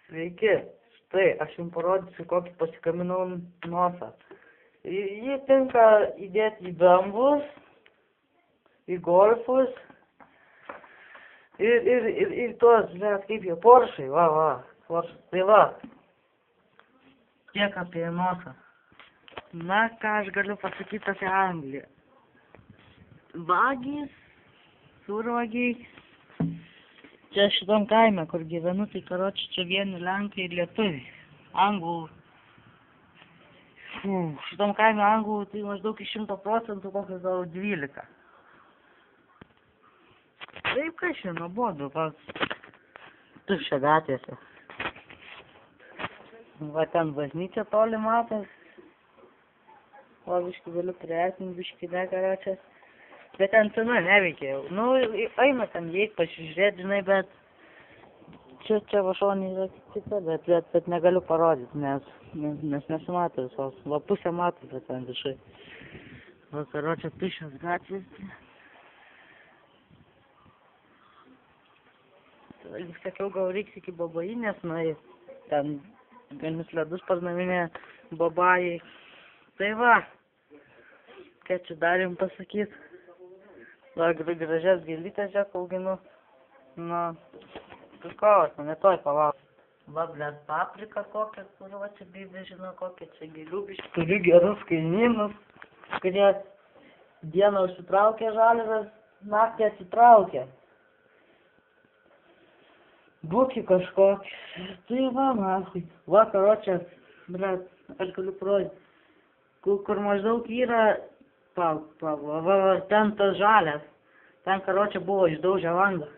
Sveiki, štai aš jums parodysiu, kokį pasikaminau nosą. Jį tinka įdėti į bambus, į golfus ir tuos, žiūrėt, kaip jie poršai, poršai. Tai va, tiek apie nosą. Na, ką aš galiu pasakyti apie Angliją. Vagys, survagiai. Čia šitam kaime, kur gyvenu, tai karoči čia vieni lenkai ir lietuviai. Anglų. Šitam kaime anglų tai maždaug iš 100%, kokios gal 12. Taip, kai šiandien nuobodu, tuščia gatvėse. Va ten bažnyčia toli matas. O biškį galiu priartinti, biškį ne, karočias. Bet ten sena neveikia jau. Nu, eina ten įeit pasižiūrėti, žinai, bet čia va šonė yra kita, bet negaliu parodyti, nes nesimato visos. Va pusę mato, bet ten višai. Va, karočią, tuščios gatvės. Vis sakiau, gal reiks iki babainės nueit. Ten vienus ledus parnavinė babajai. Tai va, ką čia dar jums pasakyt. Va, gražias gėlytės žiūrėk auginu. Na, kažkos, ne toj palauk. Va, blėt, paprika kokia, kur va čia bybė žino kokia čia gėliubiškai. Turiu gerus kaimynus, kurie dieną užsitraukia žalvės, naktį atsitraukia. Būki kažkokį. Tai va, masai. Va, karočią, blėt, aš galiu parodyti. Kur maždaug yra, va, ten tas žalias. Ten, karočią, buvo išdaužę langą.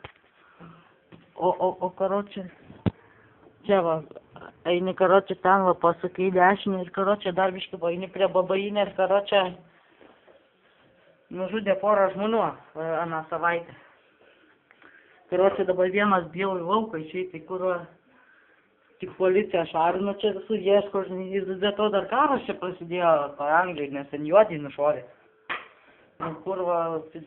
O karočią, čia va, eini, karočią, ten va, pasakai dešinį ir, karočią, dar biškį eini prie babainės, karočią, nužudė porą žmonių aną savaitę. Karočią, dabar vienas bijau į lauką išeiti, kur tik policija šarino čia visų ieško, ir dėl to dar karas čia prasidėjo Anglijai, nes ten juodį nušorė. Nu, kur va,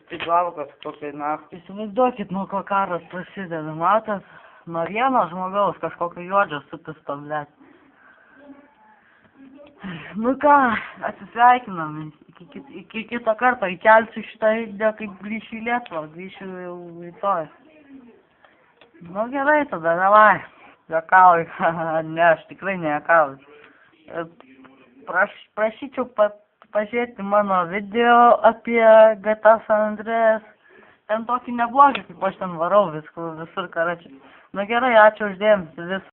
pidvalkas kokia naktį. Įsivaizduokit, nuo ko karas prasideda, matot? Nuo vieno žmogaus kažkokio juodžio su pistolet. Nu ką, atsisveikinam. Iki kito karto įkelsiu šitą video, kaip grįšiu į Lietuvą, grįšiu jau rytoj. Nu gerai tada, davai. Juokauju, ne, aš tikrai nejuokauju. Prašyčiau pažiūrėti mano video apie GTA San Andreas. Ten tokį neblogį, kaip aš ten varau visur, karočią. Nu gerai, ačiū uždėmesi, visą.